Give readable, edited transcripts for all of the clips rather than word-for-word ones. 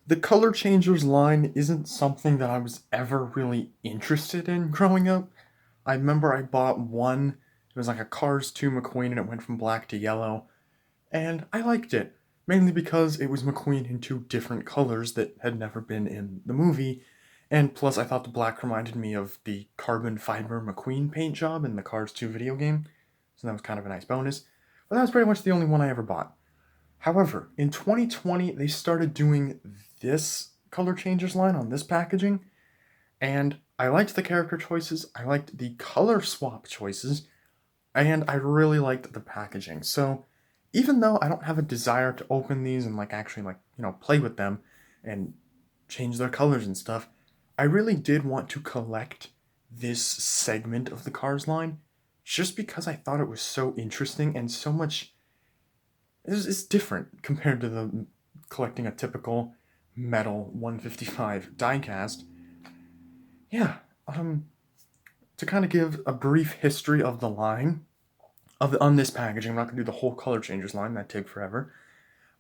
The Color Changers line isn't something that I was ever really interested in growing up. I remember I bought one, it was like a Cars 2 McQueen and it went from black to yellow, and I liked it, mainly because it was McQueen in two different colors that had never been in the movie, and plus I thought the black reminded me of the carbon fiber McQueen paint job in the Cars 2 video game, so that was kind of a nice bonus. But that was pretty much the only one I ever bought. However, in 2020, they started doing this color changers line on this packaging, and I liked the character choices, I liked the color swap choices, and I really liked the packaging. So, even though I don't have a desire to open these and actually play with them and change their colors and stuff, I really did want to collect this segment of the Cars line just because I thought it was so interesting and so much it's different compared to the collecting a typical metal 155 diecast. Yeah, um, to kind of give a brief history of the line on this packaging, I'm not gonna do the whole color changers line, that take forever.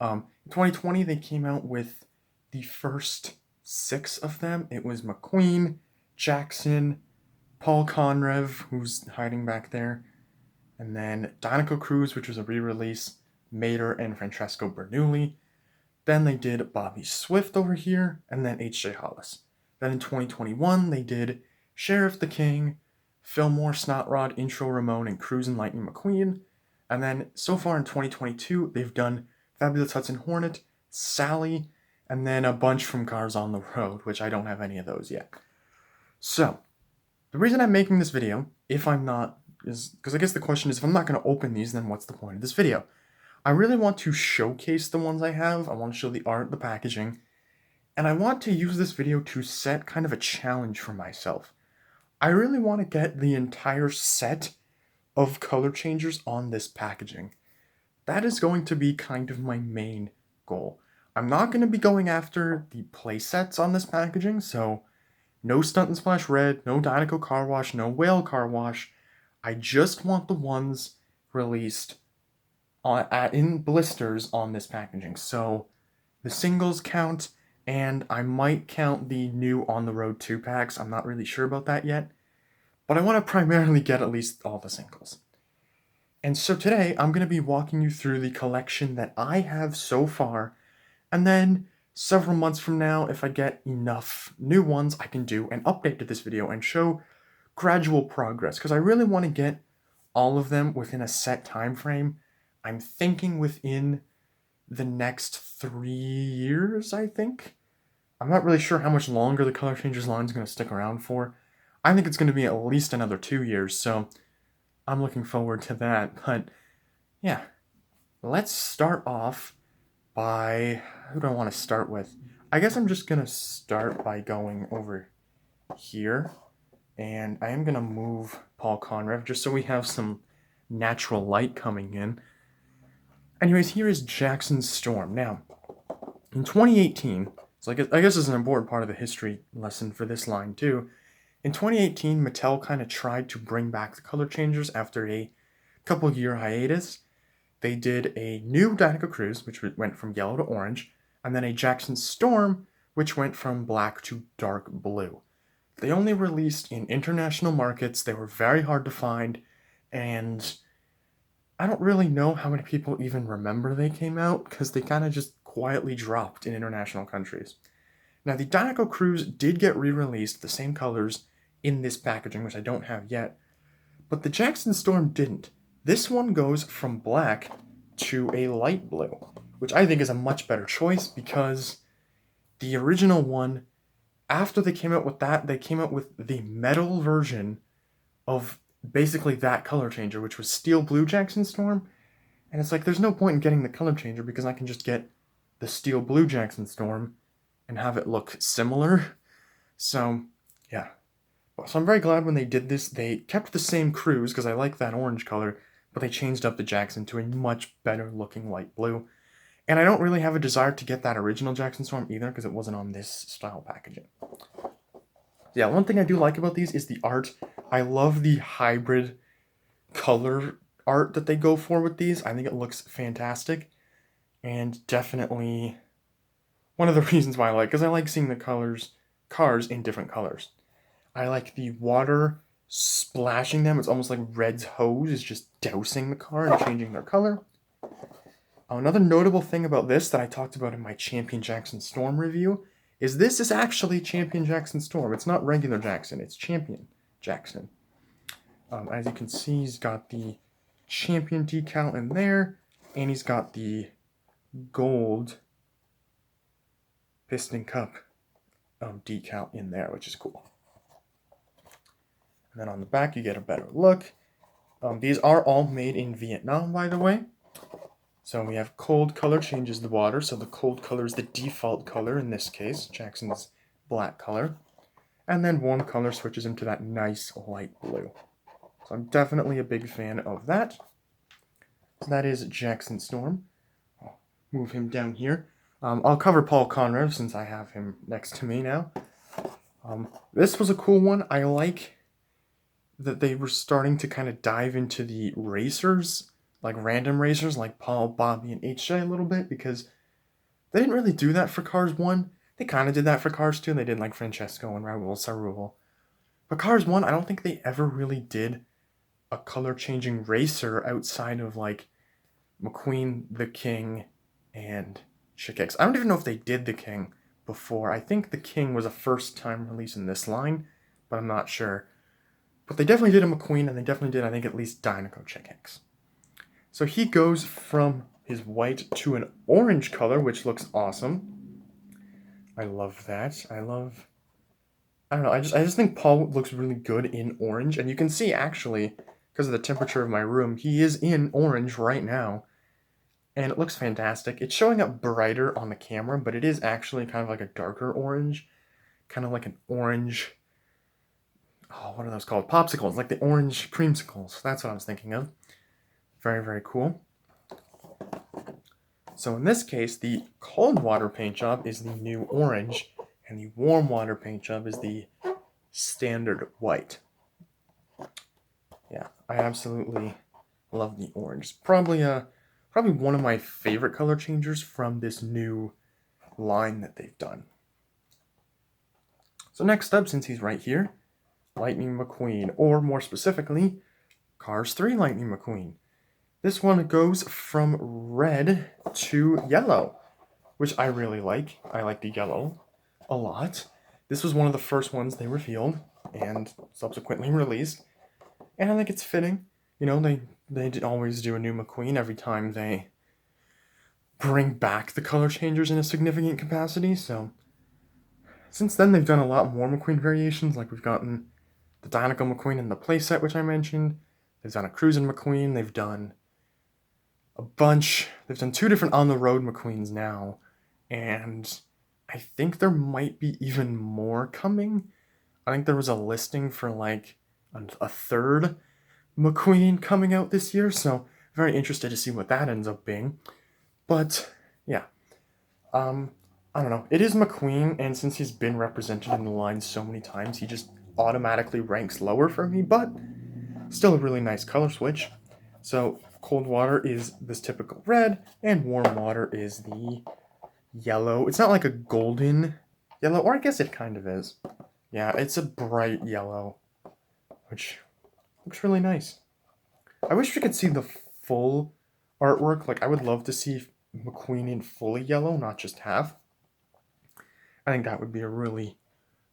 In 2020, they came out with the first six of them. It was McQueen, Jackson, Paul Conrev, who's hiding back there, and then Dinoco Cruz, which was a re-release, Mater and Francesco Bernoulli. Then they did Bobby Swift over here, and then H.J. Hollis. Then in 2021, they did Sheriff the King, Fillmore, Snotrod, Intro Ramon, and Cruz and Lightning McQueen. And then so far in 2022, they've done Fabulous Hudson Hornet, Sally, and then a bunch from Cars on the Road, which I don't have any of those yet. So, the reason I'm making this video, if I'm not, is because I guess the question is if I'm not going to open these, then what's the point of this video? I really want to showcase the ones I have. I want to show the art, the packaging, and I want to use this video to set kind of a challenge for myself. I really want to get the entire set of color changers on this packaging. That is going to be kind of my main goal. I'm not going to be going after the playsets on this packaging, so no Stunt and Splash Red, no Dinoco Car Wash, no Whale Car Wash. I just want the ones released in blisters on this packaging. So the singles count, and I might count the new On the Road 2 packs. I'm not really sure about that yet, but I want to primarily get at least all the singles. And so today I'm going to be walking you through the collection that I have so far, and then several months from now, if I get enough new ones, I can do an update to this video and show gradual progress, because I really want to get all of them within a set time frame. I'm thinking within the next 3 years, I think. I'm not really sure how much longer the Color Changers line is going to stick around for. I think it's going to be at least another 2 years, so I'm looking forward to that. But yeah, let's start off by, who do I want to start with? I guess I'm just going to start by going over here, and I am going to move Paul Conrev just so we have some natural light coming in. Anyways, here is Jackson Storm. Now, in 2018, so I guess this is an important part of the history lesson for this line too. In 2018, Mattel kind of tried to bring back the color changers after a couple year hiatus. They did a new Dinoco Cruz, which went from yellow to orange, and then a Jackson Storm, which went from black to dark blue. They only released in international markets. They were very hard to find, and I don't really know how many people even remember they came out, because they kind of just quietly dropped in international countries. Now, the Dinoco Cruz did get re-released, the same colors, in this packaging, which I don't have yet, but the Jackson Storm didn't. This one goes from black to a light blue, which I think is a much better choice, because the original one, after they came out with that, they came out with the metal version of basically that color changer, which was steel blue Jackson Storm, and it's like there's no point in getting the color changer because I can just get the steel blue Jackson Storm and have it look similar. So yeah, so I'm very glad when they did this. They kept the same Cruz because I like that orange color, but they changed up the Jackson to a much better looking light blue. And I don't really have a desire to get that original Jackson Storm either because it wasn't on this style packaging. Yeah, one thing I do like about these is the art. I love the hybrid color art that they go for with these. I think it looks fantastic, and definitely one of the reasons why I like, because I like seeing the cars in different colors. I like the water splashing them. It's almost like Red's hose is just dousing the car and changing their color. Another notable thing about this that I talked about in my Champion Jackson Storm review is this is actually Champion Jackson Storm. It's not regular Jackson, it's Champion Jackson. As you can see, he's got the Champion decal in there, and he's got the gold Piston Cup decal in there, which is cool. And then on the back, you get a better look. These are all made in Vietnam, by the way. So we have cold color changes the water, so the cold color is the default color in this case, Jackson's black color. And then warm color switches into that nice light blue. So I'm definitely a big fan of that. So that is Jackson Storm. I'll move him down here. I'll cover Paul Conrev since I have him next to me now. This was a cool one. I like that they were starting to kind of dive into the racers, like random racers like Paul, Bobby, and HJ a little bit, because they didn't really do that for Cars 1. They kind of did that for Cars 2. They did like Francesco and Raul Sarul. But Cars 1, I don't think they ever really did a color-changing racer outside of like McQueen, the King, and Chick X. I don't even know if they did the King before. I think the King was a first-time release in this line, but I'm not sure. But they definitely did a McQueen, and they definitely did, I think, at least Dynaco Chick X. So he goes from his white to an orange color, which looks awesome. I love that. I don't know, I just think Paul looks really good in orange, and you can see, actually, because of the temperature of my room, he is in orange right now, and it looks fantastic. It's showing up brighter on the camera, but it is actually kind of like a darker orange, kind of like an orange... Oh, what are those called? Popsicles, like the orange creamsicles. That's what I was thinking of. Very, very cool. So in this case, the cold water paint job is the new orange, and the warm water paint job is the standard white. Yeah, I absolutely love the orange. Probably one of my favorite color changers from this new line that they've done. So next up, since he's right here, Lightning McQueen, or more specifically, Cars 3 Lightning McQueen. This one goes from red to yellow, which I really like. I like the yellow a lot. This was one of the first ones they revealed and subsequently released, and I think it's fitting. You know, they always do a new McQueen every time they bring back the color changers in a significant capacity, so since then they've done a lot more McQueen variations, like we've gotten the Dynaco McQueen in the playset, which I mentioned. They've done a Cruisin' McQueen. They've done a bunch. They've done 2 different on-the-road McQueens now. And I think there might be even more coming. I think there was a listing for like a third McQueen coming out this year. So very interested to see what that ends up being. But yeah. I don't know. It is McQueen, and since he's been represented in the line so many times, he just automatically ranks lower for me, but still a really nice color switch. So cold water is this typical red, and warm water is the yellow. It's not like a golden yellow, or I guess it kind of is. Yeah, it's a bright yellow, which looks really nice. I wish we could see the full artwork. Like, I would love to see McQueen in fully yellow, not just half. I think that would be a really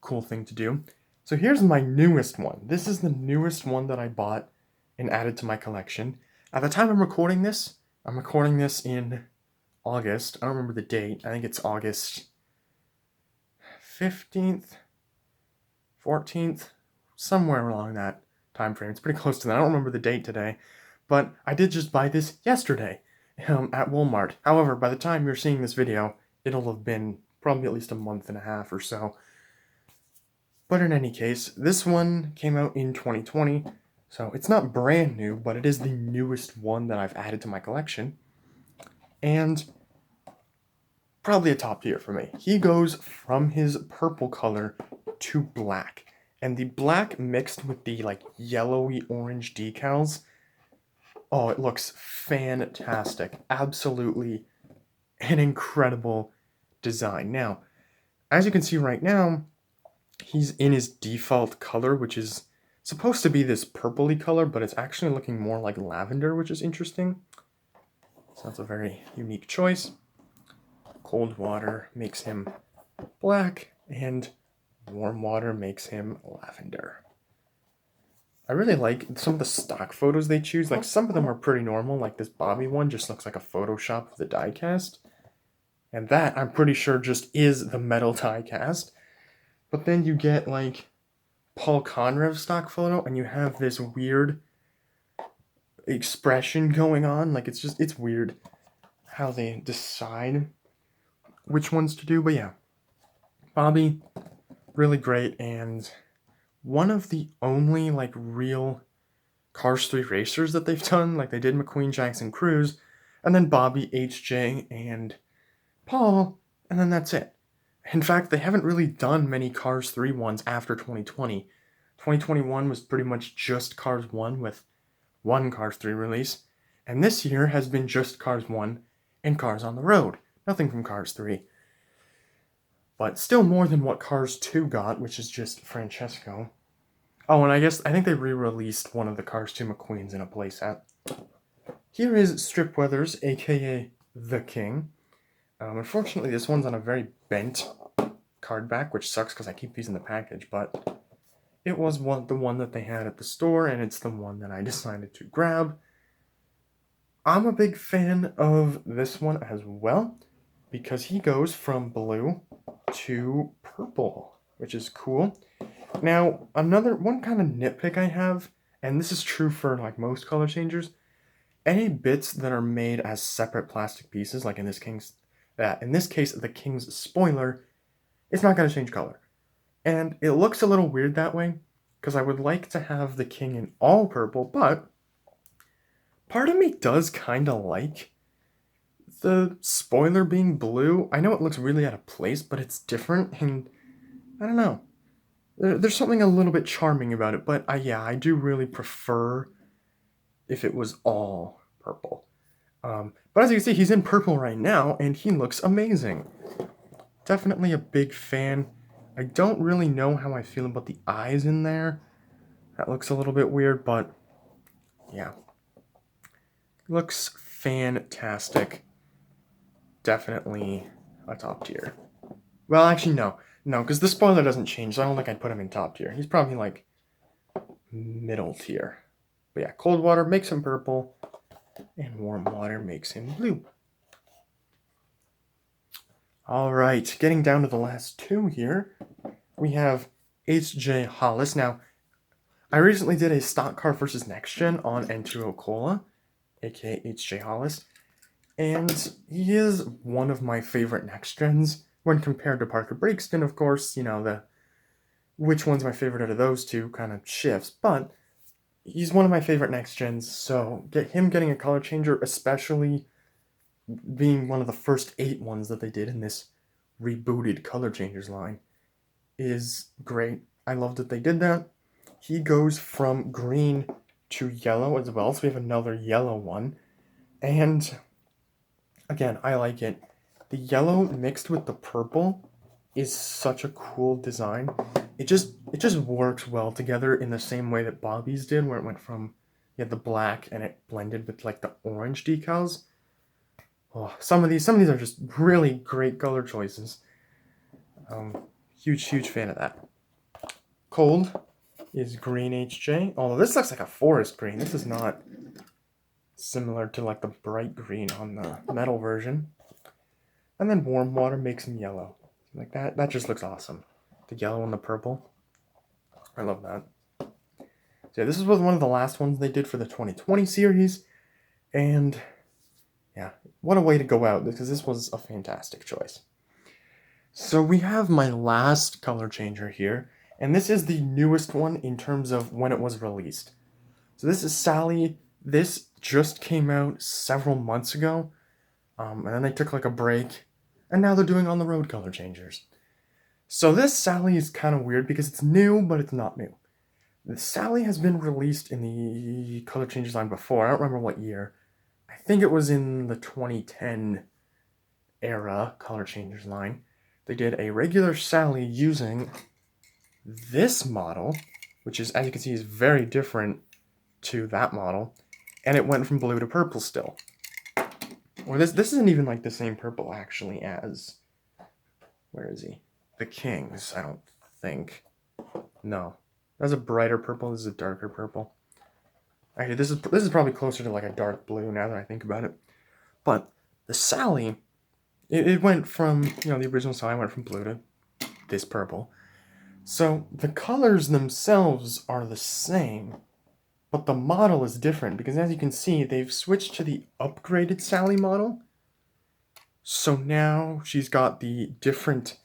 cool thing to do. So here's my newest one. This is the newest one that I bought and added to my collection. At the time I'm recording this in August. I don't remember the date. I think it's August 15th, 14th, somewhere along that time frame. It's pretty close to that. I don't remember the date today, but I did just buy this yesterday at Walmart. However, by the time you're seeing this video, it'll have been probably at least a month and a half or so. But in any case, this one came out in 2020, so it's not brand new, but it is the newest one that I've added to my collection. And probably a top tier for me. He goes from his purple color to black. And the black mixed with the like yellowy orange decals, oh, it looks fantastic. Absolutely an incredible design. Now, as you can see right now, he's in his default color, which is supposed to be this purpley color, but it's actually looking more like lavender, which is interesting. So that's a very unique choice. Cold water makes him black, and warm water makes him lavender. I really like some of the stock photos they choose. Like, some of them are pretty normal, like this Bobby one just looks like a Photoshop of the die cast. And that, I'm pretty sure, just is the metal die cast. But then you get, like, Paul Conrev stock photo, and you have this weird expression going on. Like, it's weird how they decide which ones to do. But yeah, Bobby, really great, and one of the only, like, real Cars 3 racers that they've done. Like, they did McQueen, Jackson, Cruz, and then Bobby, HJ, and Paul, and then that's it. In fact, they haven't really done many Cars 3 ones after 2020. 2021 was pretty much just Cars 1 with one Cars 3 release, and this year has been just Cars 1 and Cars on the Road. Nothing from Cars 3. But still more than what Cars 2 got, which is just Francesco. Oh, and I think they re-released one of the Cars 2 McQueens in a playset. Here is Strip Weathers, aka The King. Unfortunately, this one's on a very bent card back, which sucks because I keep these in the package, but it was the one that they had at the store, and it's the one that I decided to grab. I'm a big fan of this one as well, because he goes from blue to purple, which is cool. Now, another one kind of nitpick I have, and this is true for like most color changers, any bits that are made as separate plastic pieces, like in this case, the King's spoiler, it's not going to change color. And it looks a little weird that way, because I would like to have the King in all purple, but part of me does kind of like the spoiler being blue. I know it looks really out of place, but it's different, and I don't know. There's something a little bit charming about it, but yeah, I do really prefer if it was all purple. But as you can see, he's in purple right now, and he looks amazing. Definitely a big fan. I don't really know how I feel about the eyes in there. That looks a little bit weird, but yeah. Looks fantastic. Definitely a top tier. Well, actually, no. No, because the spoiler doesn't change, so I don't think I'd put him in top tier. He's probably like middle tier. But yeah, cold water makes him purple, and warm water makes him blue. Alright, getting down to the last two here, we have HJ Hollis. Now, I recently did a stock car versus next gen on N2O Cola, aka HJ Hollis, and he is one of my favorite next gens when compared to Parker Breakston. Of course, you know, which one's my favorite out of those two kind of shifts, but he's one of my favorite next gens, so him getting a color changer, especially being one of the first 8 ones that they did in this rebooted color changers line, is great. I love that they did that. He goes from green to yellow as well, so we have another yellow one, and again, I like it. The yellow mixed with the purple is such a cool design. It just works well together in the same way that Bobby's did, where it went from, you had the black and it blended with like the orange decals. Oh, some of these are just really great color choices. Huge fan of that. Cold is green HJ. Although this looks like a forest green. This is not similar to like the bright green on the metal version. And then warm water makes him yellow. Like that just looks awesome. The yellow and the purple. I love that. So yeah, this was one of the last ones they did for the 2020 series. And yeah, what a way to go out, because this was a fantastic choice. So we have my last color changer here, and this is the newest one in terms of when it was released. So this is Sally. This just came out several months ago, and then they took like a break, and now they're doing on the road color changers. So this Sally is kind of weird because it's new, but it's not new. The Sally has been released in the color changers line before. I don't remember what year. I think it was in the 2010 era color changers line, they did a regular Sally using this model, which is, as you can see, is very different to that model, and it went from blue to purple still. Or this isn't even like the same purple actually as, where is he? The King's, I don't think. No. That's a brighter purple, this is a darker purple. Actually, this is probably closer to like a dark blue now that I think about it. But the Sally, it went from, you know, the original Sally went from blue to this purple. So the colors themselves are the same, but the model is different because, as you can see, they've switched to the upgraded Sally model. So now she's got the different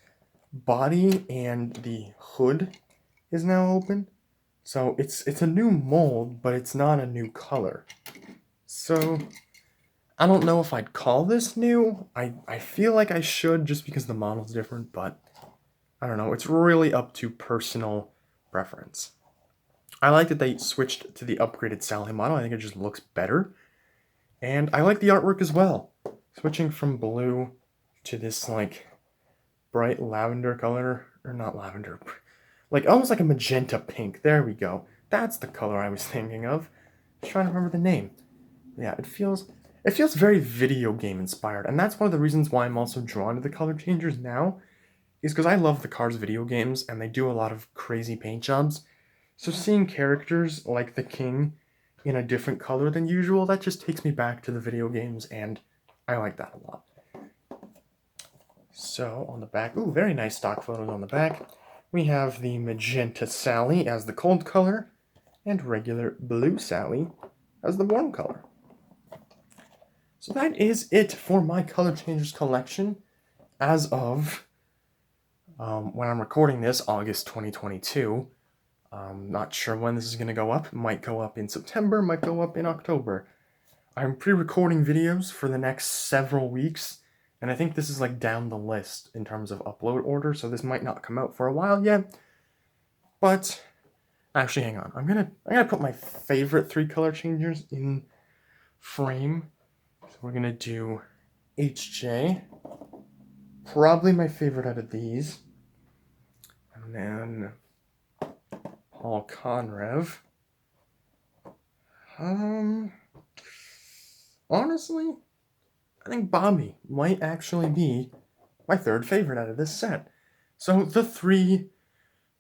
body and the hood is now open. So it's a new mold, but it's not a new color. So I don't know if I'd call this new. I feel like I should just because the model's different, but I don't know. It's really up to personal preference. I like that they switched to the upgraded Sally model. I think it just looks better. And I like the artwork as well. Switching from blue to this like bright lavender color, or not lavender, like almost like a magenta pink. There we go. That's the color I was thinking of. Just trying to remember the name. Yeah, it feels very video game inspired, and that's one of the reasons why I'm also drawn to the color changers now, is because I love the Cars video games and they do a lot of crazy paint jobs. So seeing characters like the King in a different color than usual, that just takes me back to the video games, and I like that a lot. So on the back, ooh, very nice stock photos on the back. We have the magenta Sally as the cold color, and regular blue Sally as the warm color. So that is it for my color changers collection as of when I'm recording this, August 2022. Not sure when this is going to go up. It might go up in September, might go up in October. I'm pre-recording videos for the next several weeks, and I think this is like down the list in terms of upload order, so this might not come out for a while yet. But actually, hang on. I'm gonna put my favorite 3 color changers in frame. So we're gonna do HJ, probably my favorite out of these, and then Paul Conrev. Honestly, I think Bobby might actually be my 3rd favorite out of this set. So the 3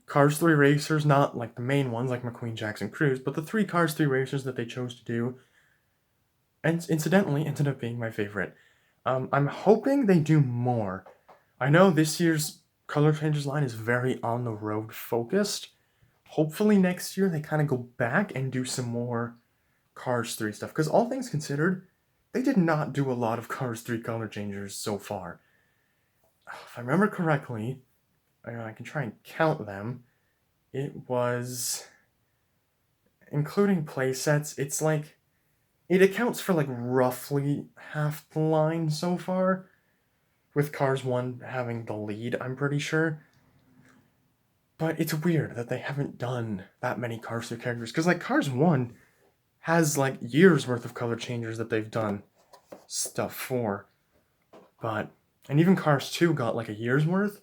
Cars 3 racers, not like the main ones like McQueen, Jackson, Cruz, but the 3 Cars 3 racers that they chose to do, and incidentally ended up being my favorite. I'm hoping they do more. I know this year's color changes line is very on the road focused. Hopefully next year they kind of go back and do some more Cars 3 stuff, because all things considered, they did not do a lot of Cars 3 color changers so far. If I remember correctly, I can try and count them. It was, including playsets, it's like, it accounts for like roughly half the line so far, with Cars 1 having the lead, I'm pretty sure. But it's weird that they haven't done that many Cars 3 characters, because like Cars 1 has like years worth of color changers that they've done stuff for. But, and even Cars 2 got like a year's worth.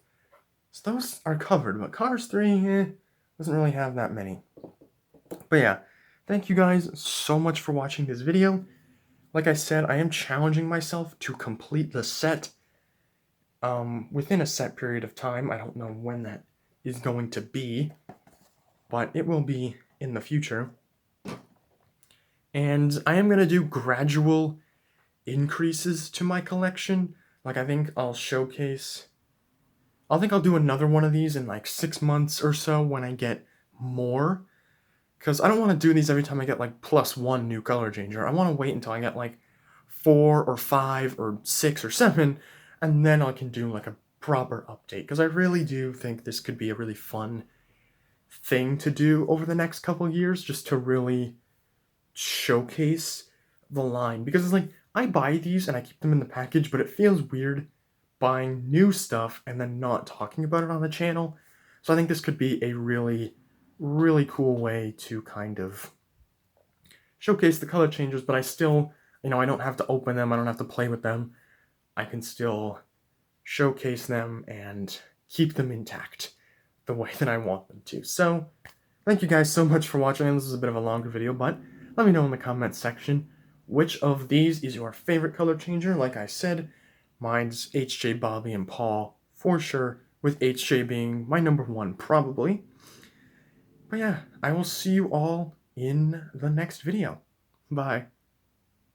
So those are covered, but Cars 3, doesn't really have that many. But yeah, thank you guys so much for watching this video. Like I said, I am challenging myself to complete the set within a set period of time. I don't know when that is going to be, but it will be in the future. And I am going to do gradual increases to my collection. Like, I think I'll do another one of these in like 6 months or so when I get more. Because I don't want to do these every time I get like +1 new color changer. I want to wait until I get like 4 or 5 or 6 or 7, and then I can do like a proper update. Because I really do think this could be a really fun thing to do over the next couple years, just to really showcase the line. Because it's like, I buy these and I keep them in the package, but it feels weird buying new stuff and then not talking about it on the channel. So I think this could be a really, really cool way to kind of showcase the color changes, but I still, I don't have to open them, I don't have to play with them. I can still showcase them and keep them intact the way that I want them to. So, thank you guys so much for watching. This is a bit of a longer video, but let me know in the comments section which of these is your favorite color changer. Like I said, mine's HJ, Bobby, and Paul for sure, with HJ being my number one probably. But yeah, I will see you all in the next video. Bye.